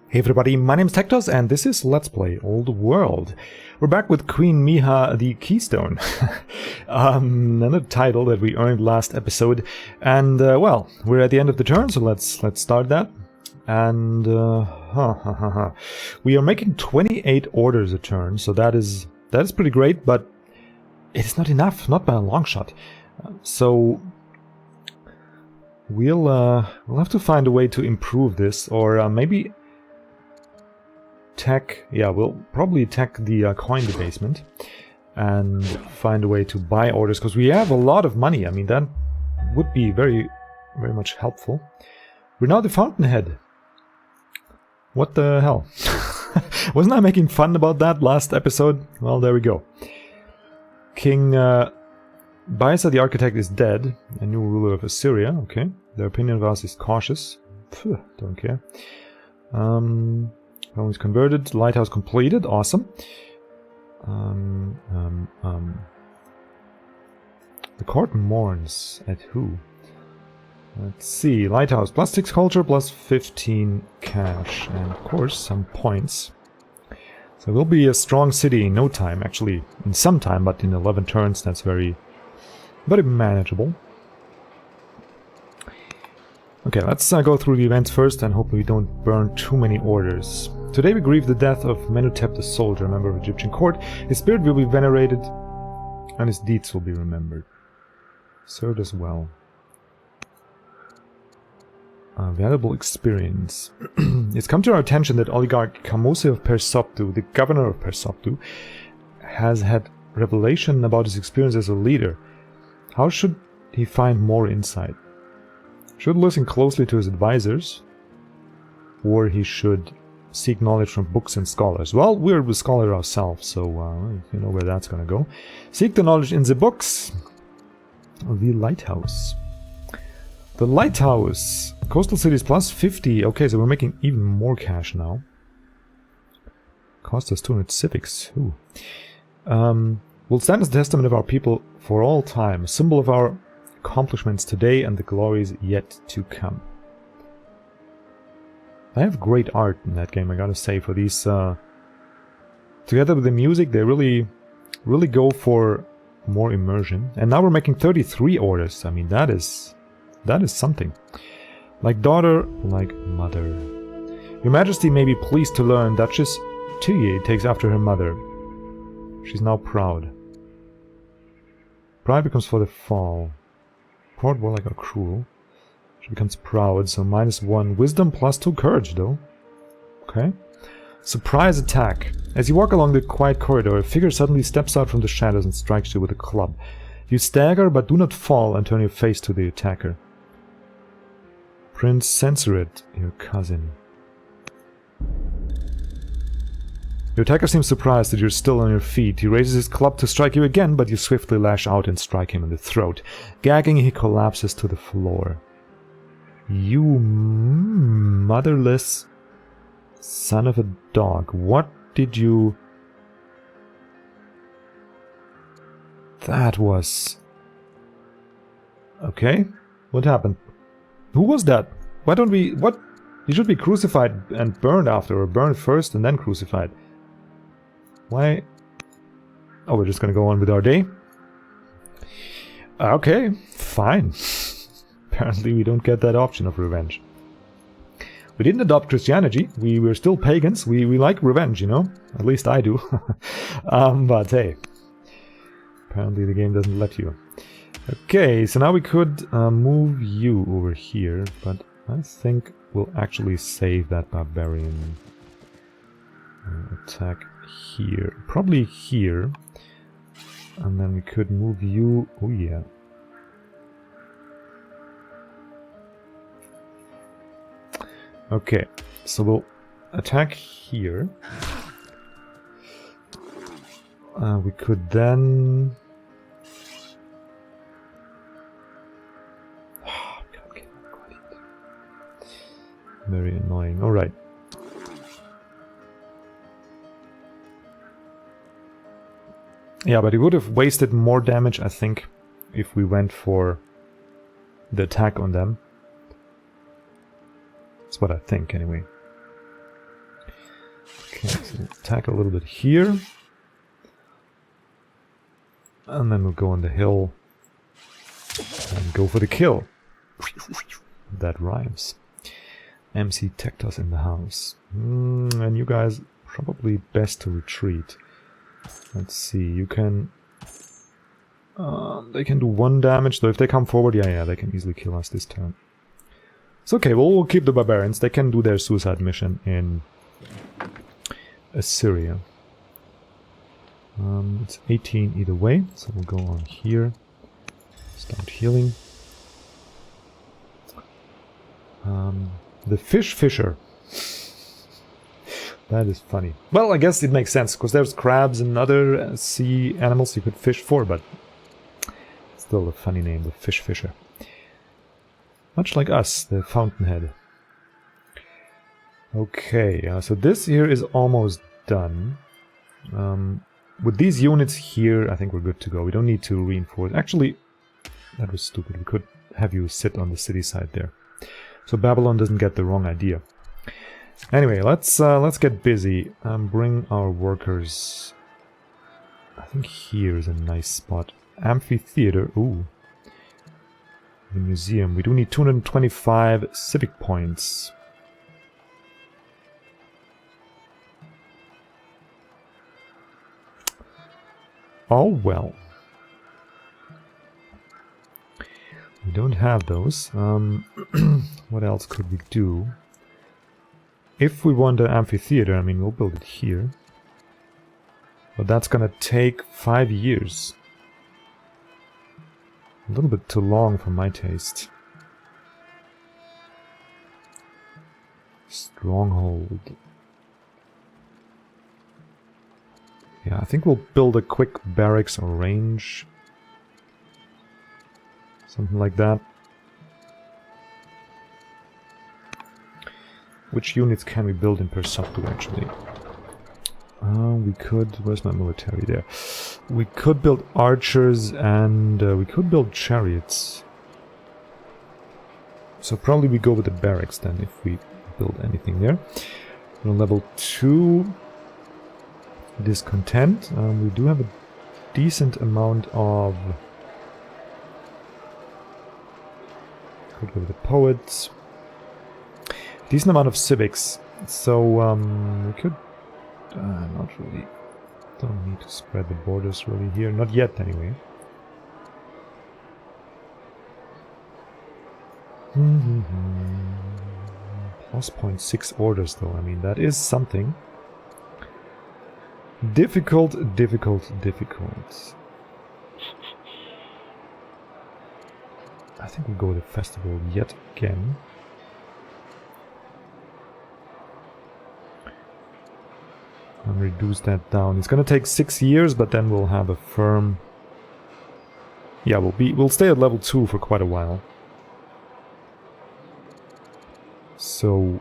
Hey everybody, my name is TecToss and this is Let's Play Old World. We're back with Queen Miha the Keystone. Another title that we earned last episode. And, well, we're at the end of the turn, so let's start that. And, we are making 28 orders a turn, so that is pretty great, but it's not enough, not by a long shot. So we'll have to find a way to improve this, or maybe we'll probably tech the coin debasement and find a way to buy orders, because we have a lot of money. I mean, that would be very, very much helpful. We're now the Fountainhead. What the hell? Wasn't I making fun about that last episode? Well, there we go. King Baisa the Architect is dead. A new ruler of Assyria. Okay. Their opinion of us is cautious. Phew, don't care. Home is converted. Lighthouse completed. Awesome. The court mourns at who? Let's see. Lighthouse plus 6 culture plus 15 cash. And of course some points. So it will be a strong city in no time. Actually in some time, but in 11 turns that's very, very manageable. Okay, let's go through the events first and hope we don't burn too many orders. Today we grieve the death of Menutep the soldier, a member of Egyptian court. His spirit will be venerated and his deeds will be remembered. Served as well. Valuable experience. It's come to our attention that oligarch Kamose of Persoptu, the governor of Persoptu, has had revelation about his experience as a leader. How should he find more insight? Should listen closely to his advisors, or he should seek knowledge from books and scholars. Well, we're the scholar ourselves, so you know where that's gonna go. Seek the knowledge in the books. The lighthouse. The lighthouse. Coastal cities plus 50. Okay, so we're making even more cash now. Cost us 200 civics. Ooh. Will stand as a testament of our people for all time, a symbol of our accomplishments today and the glories yet to come. I have great art in that game, I gotta say, for these. Together with the music, they really go for more immersion. And now we're making 33 orders. I mean, that is something. Like daughter, like mother. Your Majesty may be pleased to learn Duchess Tuye takes after her mother. She's now proud. Pride becomes for the fall. Proud, warlike, or cruel. She becomes proud, so -1 wisdom plus 2 courage, though. Okay. Surprise attack. As you walk along the quiet corridor, a figure suddenly steps out from the shadows and strikes you with a club. You stagger, but do not fall and turn your face to the attacker. Prince Sensorit, your cousin. Your attacker seems surprised that you're still on your feet. He raises his club to strike you again, but you swiftly lash out and strike him in the throat. Gagging, he collapses to the floor. You motherless son of a dog. What did you... That was... Okay. What happened? Who was that? Why don't we... What? He should be crucified and burned after, or burned first and then crucified. Why? Oh, we're just gonna go on with our day? Okay, fine. Apparently we don't get that option of revenge. We didn't adopt Christianity. We were still pagans. We like revenge, you know? At least I do. But hey. Apparently the game doesn't let you. Okay, so now we could move you over here, but I think we'll actually save that barbarian attack here. Probably here. And then we could move you... Oh yeah. Okay, so we'll attack here. We could then... Very annoying. Alright. Yeah, but it would have wasted more damage, I think, if we went for the attack on them. That's what I think, anyway. We'll attack a little bit here. And then we'll go on the hill and go for the kill. That rhymes. MC TecToss in the house. And you guys, probably best to retreat. Let's see, you can... they can do 1 damage, though if they come forward, yeah, they can easily kill us this turn. It's okay, we'll keep the barbarians. They can do their suicide mission in Assyria. It's 18 either way, so we'll go on here. Start healing. The fisher. That is funny. Well, I guess it makes sense, because there's crabs and other sea animals you could fish for, but still a funny name, the fisher. Much like us, the fountainhead. Okay, so this here is almost done. With these units here, I think we're good to go. We don't need to reinforce. Actually, that was stupid. We could have you sit on the city side there, so Babylon doesn't get the wrong idea. Anyway, let's get busy. Bring our workers. I think here is a nice spot. Amphitheater. Ooh. The museum. We do need 225 civic points. Oh well. We don't have those. What else could we do? If we want an amphitheater, I mean, we'll build it here. But that's gonna take 5 years. A little bit too long for my taste. Stronghold. Yeah, I think we'll build a quick barracks or range. Something like that. Which units can we build in Persoptu, actually? We could... Where's my military? There. We could build archers and we could build chariots. So probably we go with the barracks then, if we build anything there. On level 2... Discontent. We do have a decent amount of... Could go with the poets. Decent amount of civics. So we could... not really. Don't need to spread the borders really here. Not yet, anyway. Plus 0.6 orders, though. I mean, that is something. Difficult. I think we'll go with the festival yet again. And reduce that down. It's gonna take 6 years, but then we'll have a firm... Yeah, we'll stay at level 2 for quite a while. So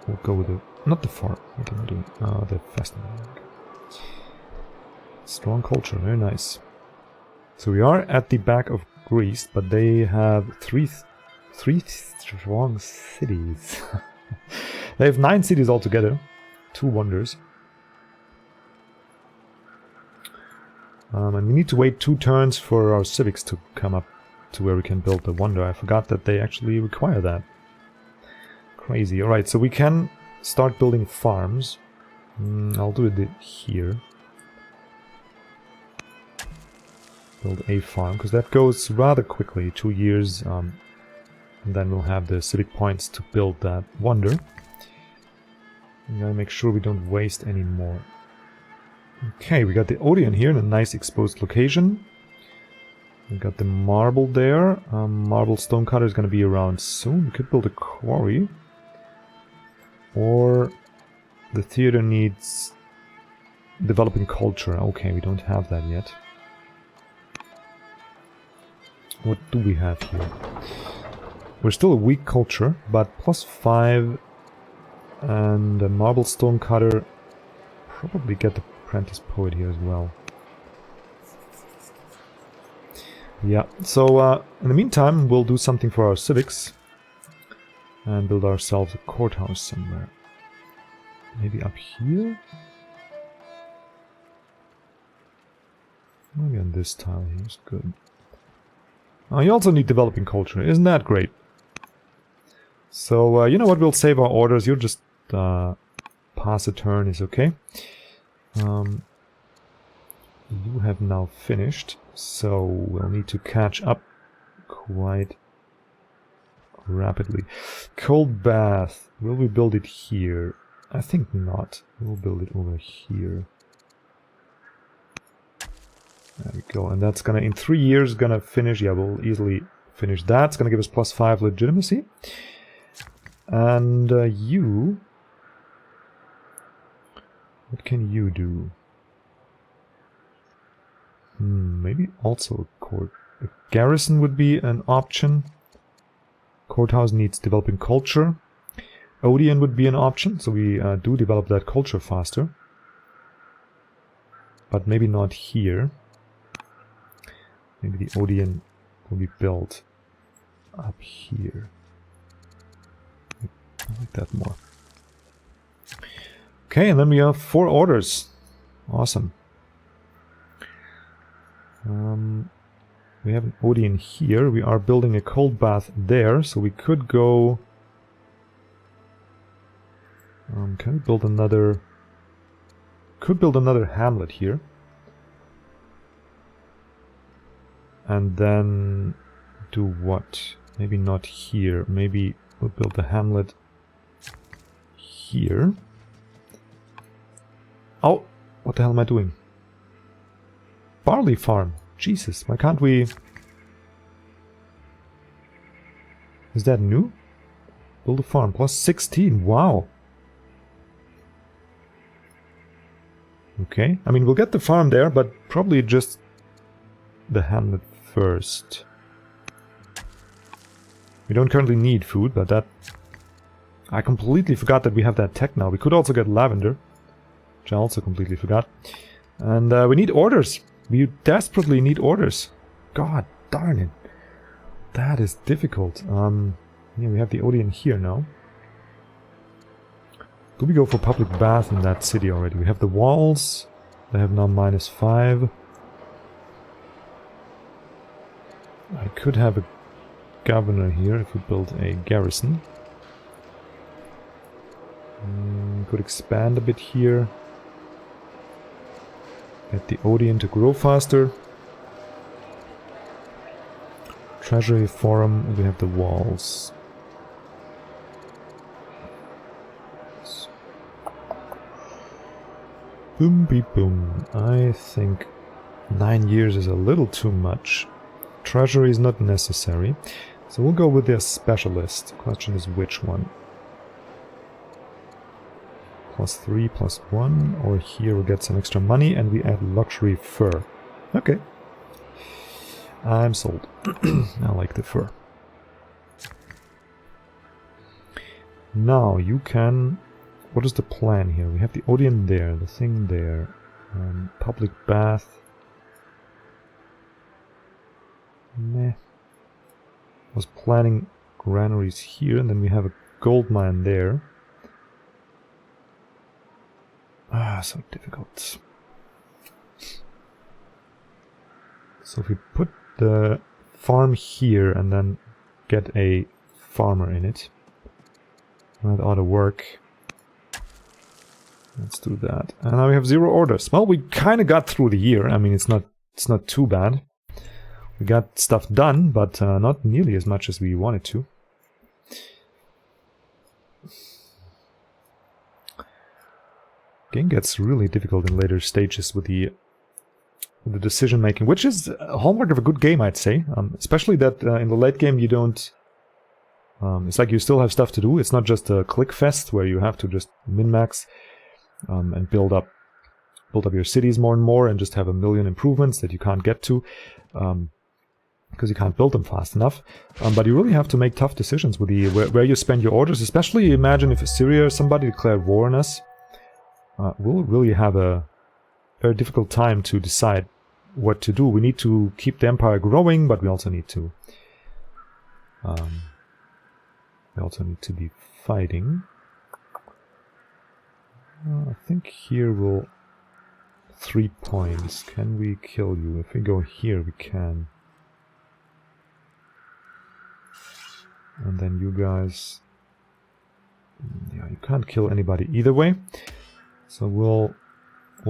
we'll go with the... Not the farm. What am I doing? The festival. Strong culture, very nice. So we are at the back of Greece, but they have three strong cities. They have 9 cities altogether. 2 wonders. And we need to wait 2 turns for our civics to come up to where we can build the wonder. I forgot that they actually require that. Crazy. Alright, so we can start building farms. I'll do it here. Build a farm, because that goes rather quickly, 2 years. And then we'll have the civic points to build that wonder. We gotta make sure we don't waste any more. Okay, we got the Odeon here in a nice exposed location. We got the marble there. Marble stonecutter is gonna be around soon. We could build a quarry. Or the theater needs developing culture. Okay, we don't have that yet. What do we have here? We're still a weak culture, but +5 and a marble stonecutter. Probably get the apprentice poet here as well. Yeah, so in the meantime we'll do something for our civics and build ourselves a courthouse somewhere. Maybe up here? Maybe on this tile here is good. Oh, you also need developing culture. Isn't that great? So, you know what? We'll save our orders. You'll just pass a turn is okay. You have now finished. So, we'll need to catch up quite rapidly. Cold bath. Will we build it here? I think not. We'll build it over here. There we go. And that's gonna, in 3 years, gonna finish. Yeah, we'll easily finish that. It's gonna give us +5 legitimacy. And you... What can you do? Maybe also a court. A garrison would be an option. Courthouse needs developing culture. Odeon would be an option, so we do develop that culture faster. But maybe not here. Maybe the Odeon will be built up here. I like that more. Okay, and then we have 4 orders. Awesome. We have an Odeon here. We are building a cold bath there, so we could go... can we build another... Could build another hamlet here. And then do what? Maybe not here. Maybe we'll build the hamlet here. Oh, what the hell am I doing? Barley farm. Jesus, why can't we... Is that new? Build a farm. +16. Wow. Okay. I mean, we'll get the farm there, but probably just the hamlet first. We don't currently need food, but that... I completely forgot that we have that tech now. We could also get lavender, which I also completely forgot. And we need orders. We desperately need orders. God darn it. That is difficult. Yeah, we have the Odeon here now. Do we go for public bath in that city already? We have the walls. They have now -5. I could have a governor here if we build a garrison. Could expand a bit here. Get the Odeon to grow faster. Treasury forum, we have the walls. Boom beep boom. I think 9 years is a little too much. Treasury is not necessary. So we'll go with the specialist. The question is which one? +3, +1, or here we get some extra money and we add luxury fur. Okay. I'm sold. I like the fur. Now you can... What is the plan here? We have the Odeon there, the thing there. Public bath. Meh. I was planning granaries here, and then we have a gold mine there. Ah, so difficult. So if we put the farm here and then get a farmer in it, that ought to work. Let's do that. And now we have 0 orders. Well, we kind of got through the year. I mean, it's not too bad. We got stuff done, but not nearly as much as we wanted to. Game gets really difficult in later stages with the decision making, which is a hallmark of a good game, I'd say. Especially that in the late game you don't... it's like you still have stuff to do. It's not just a click fest where you have to just min-max and build up your cities more and more and just have a million improvements that you can't get to because you can't build them fast enough. But you really have to make tough decisions with the where you spend your orders. Especially imagine if Assyria or somebody declared war on us. We'll really have a very difficult time to decide what to do. We need to keep the empire growing, but we also need to be fighting. I think here we'll... 3 points. Can we kill you? If we go here, we can. And then you guys... Yeah, you can't kill anybody either way. So we'll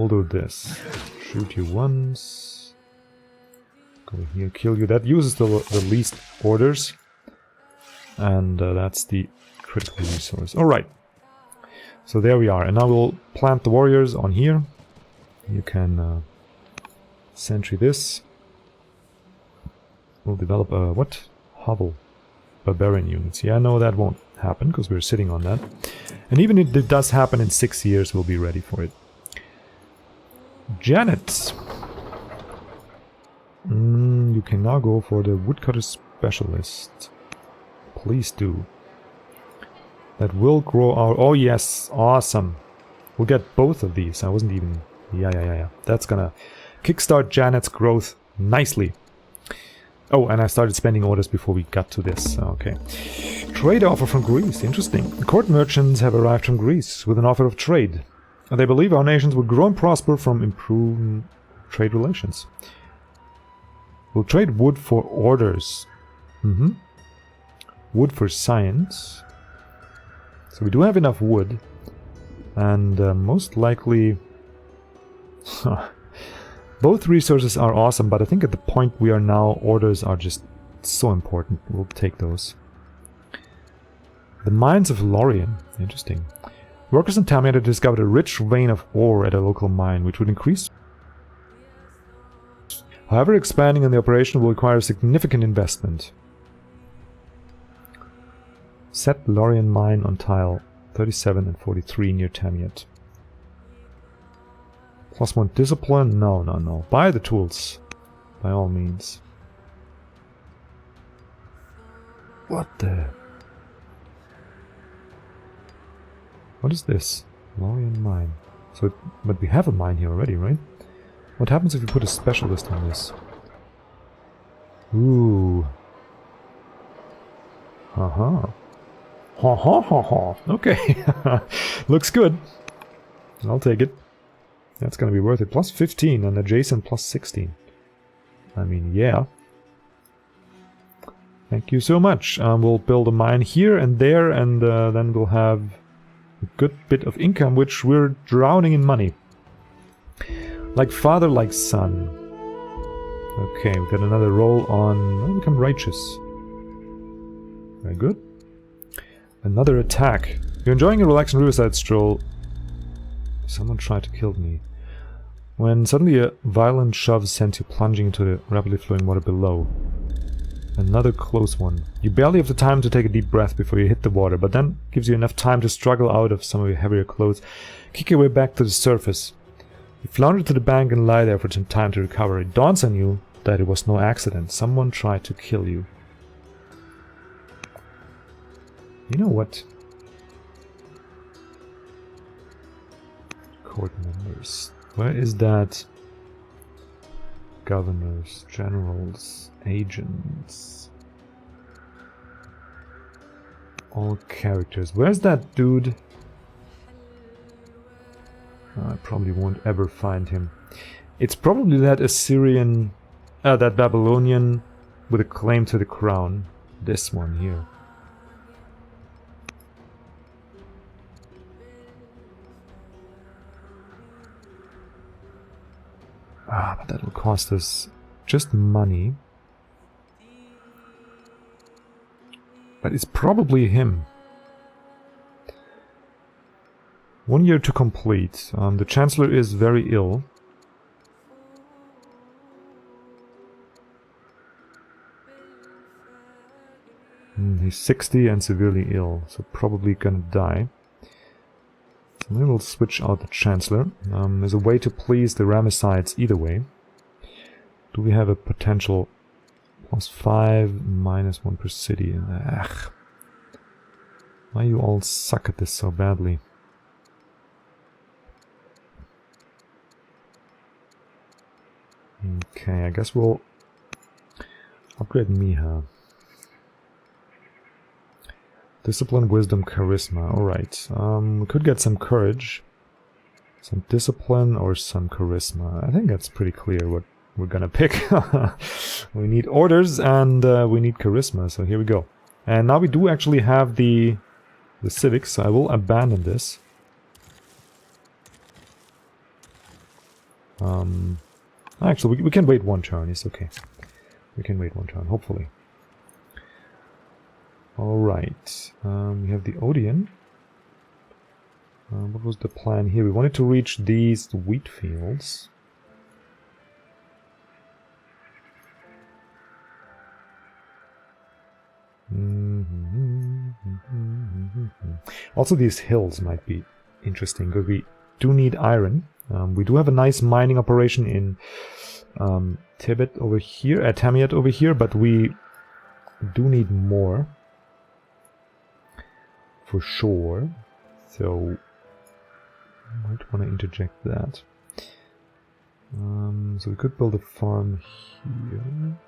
do this. Shoot you once. Go here, kill you. That uses the least orders. And that's the critical resource. Alright. So there we are. And now we'll plant the warriors on here. You can sentry this. We'll develop a... what? Hovel. Barbarian units. Yeah, no, that won't happen because we're sitting on that. And even if it does happen in 6 years, we'll be ready for it. Janet. You can now go for the woodcutter specialist. Please do. That will grow our... oh yes, awesome. We'll get both of these. I wasn't even... Yeah. That's gonna kickstart Janet's growth nicely. Oh, and I started spending orders before we got to this. Okay. Trade offer from Greece. Interesting. Court merchants have arrived from Greece with an offer of trade. They believe our nations will grow and prosper from improved trade relations. We'll trade wood for orders. Wood for science. So we do have enough wood. And most likely... both resources are awesome, but I think at the point we are now, orders are just so important. We'll take those. The mines of Lorien. Interesting. Workers in Tamiya had discovered a rich vein of ore at a local mine, which would increase. However, expanding in the operation will require significant investment. Set Lorien mine on tile 37 and 43 near Tamiat. +1 discipline? No. Buy the tools. By all means. What the... what is this? Lorien mine. So, but we have a mine here already, right? What happens if we put a specialist on this? Ooh. Ha. Okay. Looks good. I'll take it. That's gonna be worth it. +15 and adjacent +16. I mean, yeah. Thank you so much. We'll build a mine here and there, and then we'll have a good bit of income, which we're drowning in money. Like father, like son. Okay, we've got another roll on... oh, become righteous. Very good. Another attack. You're enjoying a relaxing riverside stroll. Someone tried to kill me. When suddenly a violent shove sends you plunging into the rapidly flowing water below. Another close one. You barely have the time to take a deep breath before you hit the water, but then gives you enough time to struggle out of some of your heavier clothes, kick your way back to the surface. You flounder to the bank and lie there for some time to recover. It dawns on you that it was no accident. Someone tried to kill you. You know what? Court members. Where is that? Governors, generals, agents. All characters. Where's that dude? I probably won't ever find him. It's probably that Assyrian... that Babylonian with a claim to the crown. This one here. But that will cost us just money. But it's probably him. 1 year to complete. The Chancellor is very ill. He's 60 and severely ill, so probably gonna die. So then we'll switch out the Chancellor. There's a way to please the Ramessides either way. Do we have a potential +5, -1 per city? Ugh. Why you all suck at this so badly? Okay, I guess we'll upgrade Miha. Discipline, wisdom, charisma. Alright. We could get some courage. Some discipline or some charisma. I think that's pretty clear what we're gonna pick. We need orders and we need charisma, so here we go. And now we do actually have the civics, so I will abandon this. Actually, we can wait one turn, it's okay. We can wait one turn, hopefully. Alright, we have the Odeon. What was the plan here? We wanted to reach these wheat fields. Also, these hills might be interesting, because we do need iron. We do have a nice mining operation in Tibet over here, Tamiat over here, but we do need more. For sure. So I might want to interject that. So we could build a farm here.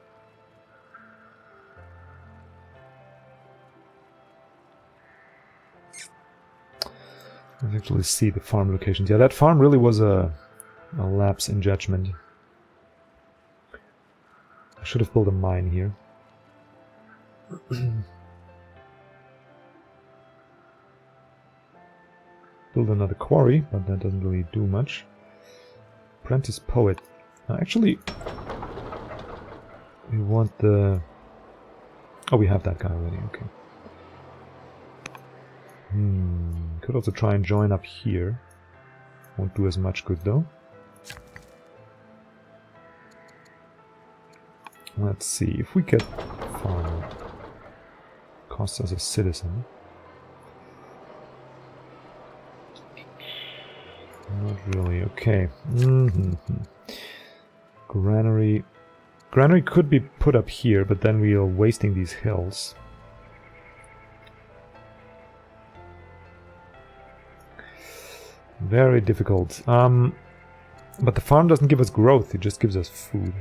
Let's actually see the farm locations. Yeah, that farm really was a lapse in judgment. I should have built a mine here. Build another quarry, but that doesn't really do much. Apprentice poet. Actually, we want the... Oh, we have that guy already, okay. Could also try and join up here. Won't do as much good though. Let's see, if we get farmer, costs us a citizen. Not really, okay. Granary. Granary could be put up here, but then we are wasting these hills. Very difficult. But the farm doesn't give us growth, it just gives us food.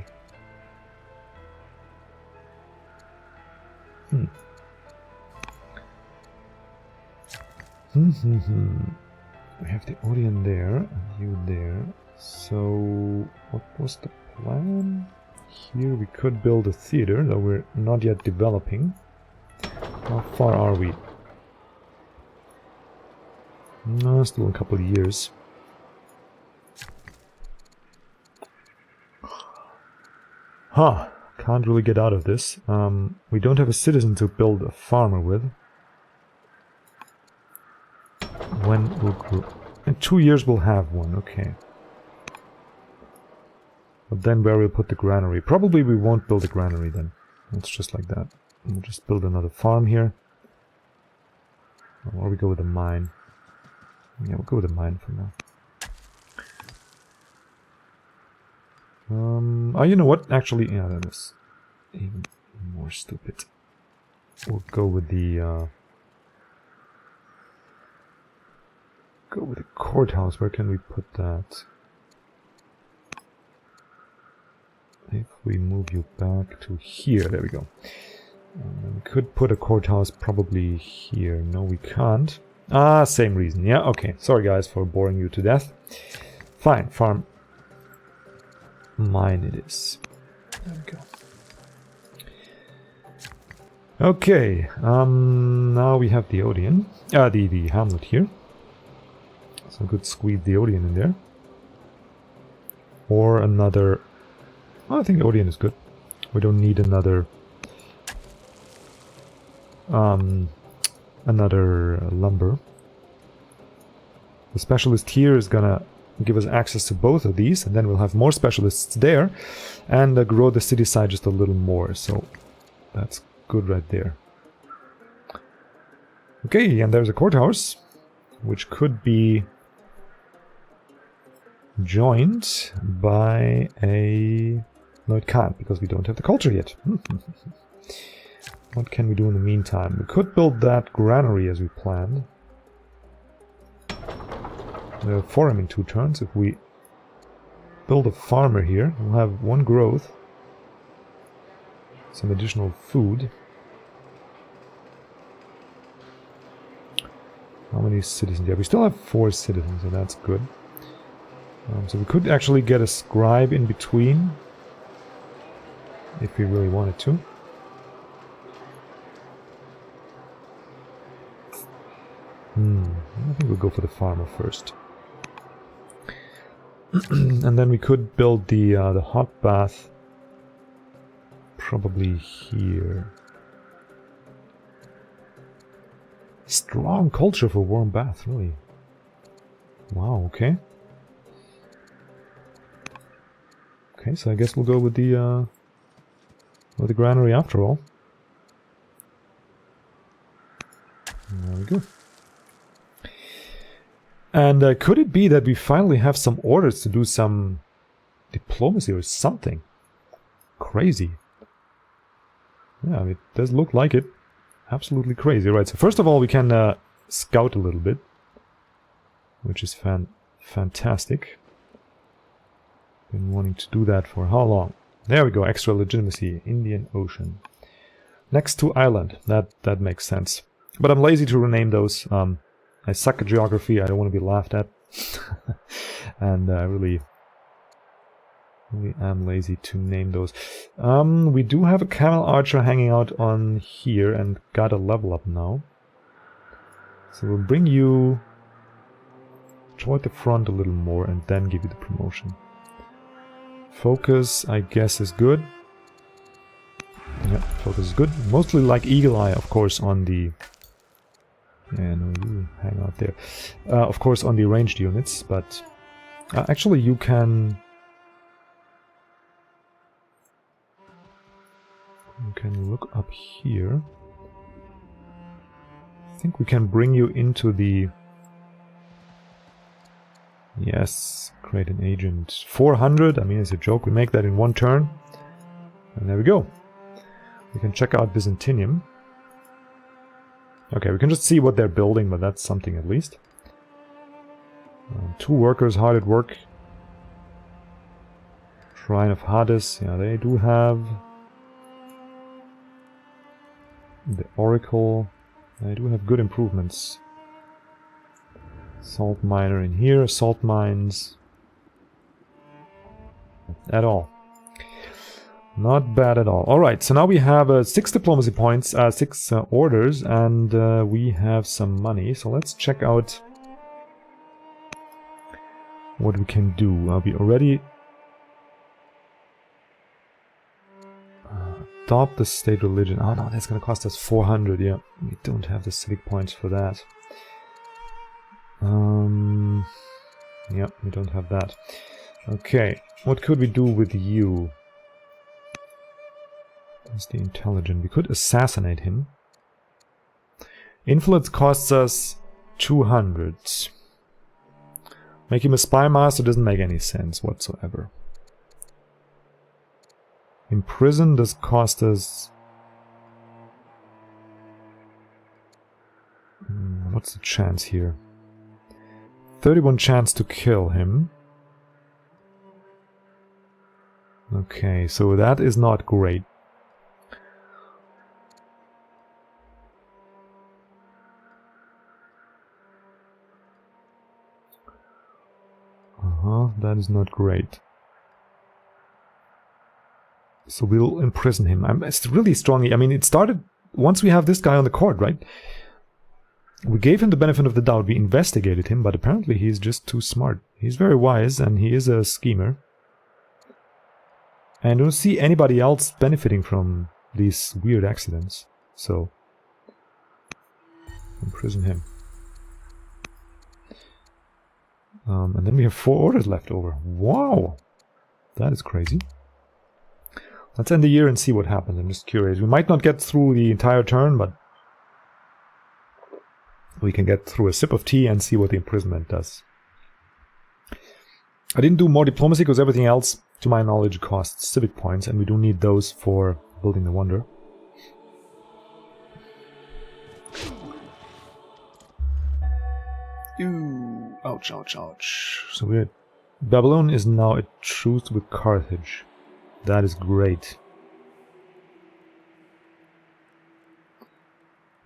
We have the Odeon there, and you there. So, what was the plan? Here we could build a theater, though we're not yet developing. How far are we? No, still a couple of years. Huh, can't really get out of this. We don't have a citizen to build a farmer with. When we'll grow. In 2 years we'll have one, okay. But then where we'll put the granary? Probably we won't build a granary then. It's just like that. We'll just build another farm here. Or we go with a mine. Yeah, we'll go with a mine for now. Oh, you know what? Actually, yeah, that was even more stupid. We'll go with the courthouse. Where can we put that? If we move you back to here, there we go. We could put a courthouse probably here. No, we can't. Ah, same reason. Yeah, okay. Sorry guys for boring you to death. Fine, farm. Mine it is. There we go. Okay, now we have the Odeon. The hamlet here. So we could squeeze the Odeon in there. Or another... Oh, I think the Odeon is good. We don't need another... another lumber. The specialist here is gonna give us access to both of these, and then we'll have more specialists there, and grow the city side just a little more, so that's good right there. Okay, and there's a courthouse, which could be joined by a... No, it can't, because we don't have the culture yet. What can we do in the meantime? We could build that granary as we planned. We have 4 in 2 turns. If we build a farmer here, we'll have 1 growth. Some additional food. How many citizens? Yeah, we still have 4 citizens, so that's good. So we could actually get a scribe in between, if we really wanted to. I think we'll go for the farmer first. And then we could build the hot bath probably here. Strong culture for warm bath, really. Wow, okay. Okay, so I guess we'll go with the granary after all. There we go. And could it be that we finally have some orders to do some diplomacy or something? Crazy. Yeah, it does look like it. Absolutely crazy. Right, so first of all we can scout a little bit, which is fantastic. Been wanting to do that for how long? There we go, extra legitimacy, Indian Ocean. Next to island, that makes sense. But I'm lazy to rename those. I suck at geography, I don't want to be laughed at. And I really am lazy to name those. We do have a camel archer hanging out on here and got a level up now. So we'll bring you toward the front a little more and then give you the promotion. Focus, I guess, is good. Yeah, focus is good. Mostly like Eagle Eye, of course, on the... Yeah, no, you hang out there. Of course, on the ranged units, but... actually, you can... You can look up here. I think we can bring you into the... Yes, create an agent. 400, I mean, it's a joke. We make that in one turn. And there we go. We can check out Byzantium. Okay, we can just see what they're building, but that's something at least. 2 workers hard at work. Shrine of Hades, yeah, they do have... The Oracle, they do have good improvements. Salt miner in here, salt mines. At all. Not bad at all. Alright, so now we have 6 diplomacy points, 6 orders, and we have some money. So let's check out what we can do. We already adopt the state religion. Oh no, that's going to cost us 400, yeah. We don't have the civic points for that. Yeah, we don't have that. Okay, what could we do with you? That's the intelligent. We could assassinate him. Influence costs us 200. Make him a spy master doesn't make any sense whatsoever. Imprison does cost us... What's the chance here? 31 chance to kill him. Okay, so that is not great. That is not great. So we'll imprison him. It's really strongly... I mean, it started... Once we have this guy on the court, right? We gave him the benefit of the doubt. We investigated him, but apparently he's just too smart. He's very wise, and he is a schemer. And I don't see anybody else benefiting from these weird accidents. So... imprison him. And then we have 4 orders left over. Wow! That is crazy. Let's end the year and see what happens. I'm just curious. We might not get through the entire turn, but we can get through a sip of tea and see what the imprisonment does. I didn't do more diplomacy because everything else, to my knowledge, costs civic points, and we do need those for building the wonder. Ooh, ouch, ouch, ouch. So weird. Babylon is now at truce with Carthage. That is great.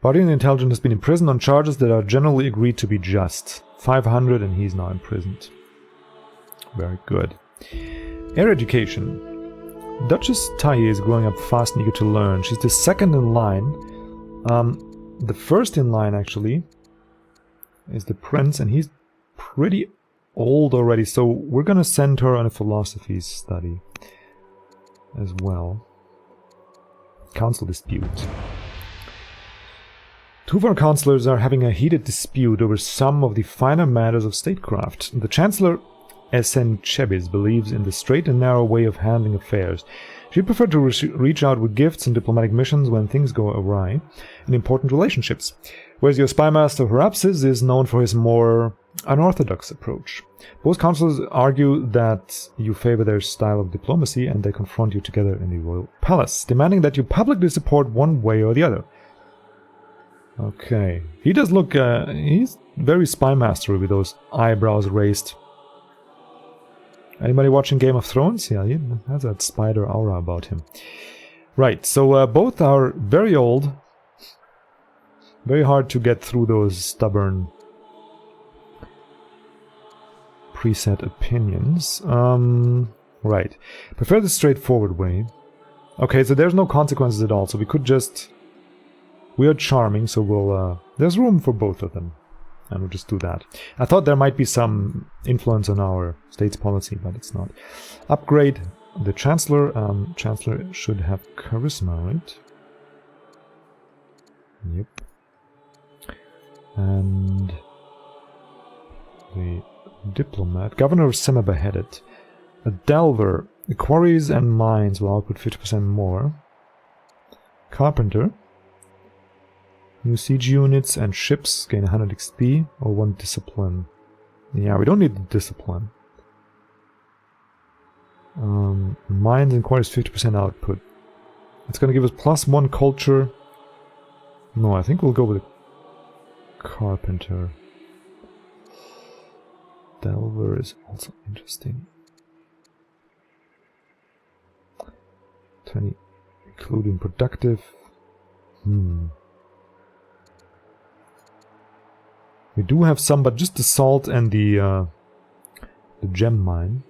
Parthian intelligence has been imprisoned on charges that are generally agreed to be just. 500 and he's now imprisoned. Very good. Air education. Duchess Tai is growing up fast and eager to learn. She's the second in line. The first in line, actually, is the prince, and he's pretty old already, so we're gonna send her on a philosophy study as well. Council dispute. Two of our councillors are having a heated dispute over some of the finer matters of statecraft. The Chancellor S.N. Chebis believes in the straight and narrow way of handling affairs. She'd prefer to reach out with gifts and diplomatic missions when things go awry in important relationships, whereas your spy master Harapsis is known for his more unorthodox approach. Both councillors argue that you favor their style of diplomacy, and they confront you together in the royal palace, demanding that you publicly support one way or the other. Okay. He does look, he's very spy mastery with those eyebrows raised. Anybody watching Game of Thrones? Yeah, he has that spider aura about him. Right, so both are very old. Very hard to get through those stubborn preset opinions. Right. Prefer the straightforward way. Okay, so there's no consequences at all, so we could just... We are charming, so we'll... there's room for both of them. And we'll just do that. I thought there might be some influence on our state's policy, but it's not. Upgrade the Chancellor. Chancellor should have charisma, right? Yep. And the diplomat. Governor of Sema beheaded. A delver. The quarries and mines will output 50% more. Carpenter. New siege units and ships gain 100 XP or 1 discipline. Yeah, we don't need the discipline. Mines and quarries 50% output. It's going to give us +1 culture. No, I think we'll go with a carpenter. Delver is also interesting. 20, including productive. We do have some, but just the salt and the gem mine.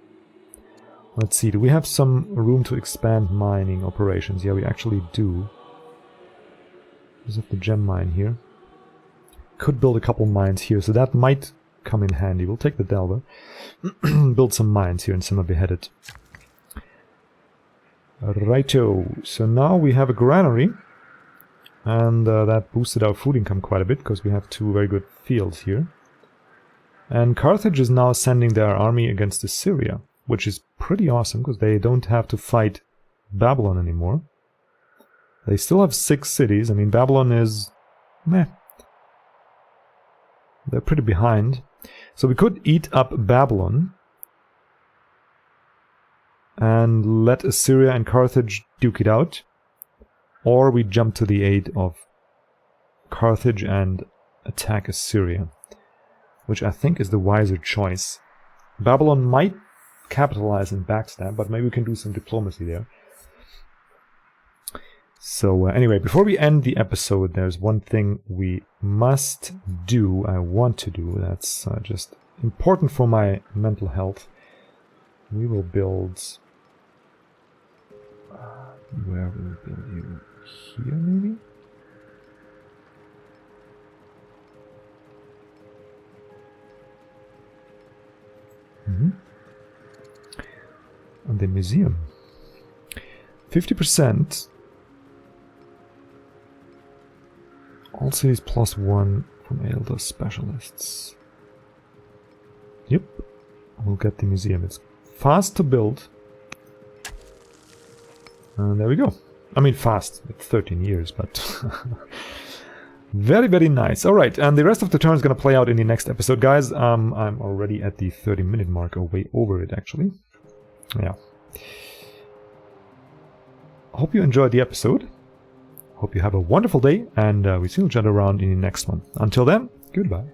Let's see, do we have some room to expand mining operations? Yeah, we actually do. There's the gem mine here. Could build a couple mines here, so that might come in handy. We'll take the Delver. Build some mines here in Sema Beheaded. Righto, so now we have a granary. And that boosted our food income quite a bit, because we have 2 very good fields here. And Carthage is now sending their army against Assyria, which is pretty awesome, because they don't have to fight Babylon anymore. They still have 6 cities. I mean, Babylon is... meh. They're pretty behind. So we could eat up Babylon and let Assyria and Carthage duke it out. Or we jump to the aid of Carthage and attack Assyria, which I think is the wiser choice. Babylon might capitalize and backstab, but maybe we can do some diplomacy there. So anyway, before we end the episode, there's one thing we must do, I want to do, that's just important for my mental health. We will build... where will we build you? Here, maybe? And the museum. 50%. All cities +1 from Elder specialists. Yep. We'll get the museum. It's fast to build. And there we go. I mean fast, it's 13 years, but very, very nice. Alright, and the rest of the turn is going to play out in the next episode, guys. I'm already at the 30-minute mark, or way over it, actually. Yeah. Hope you enjoyed the episode. Hope you have a wonderful day, and we see each other around in the next one. Until then, goodbye.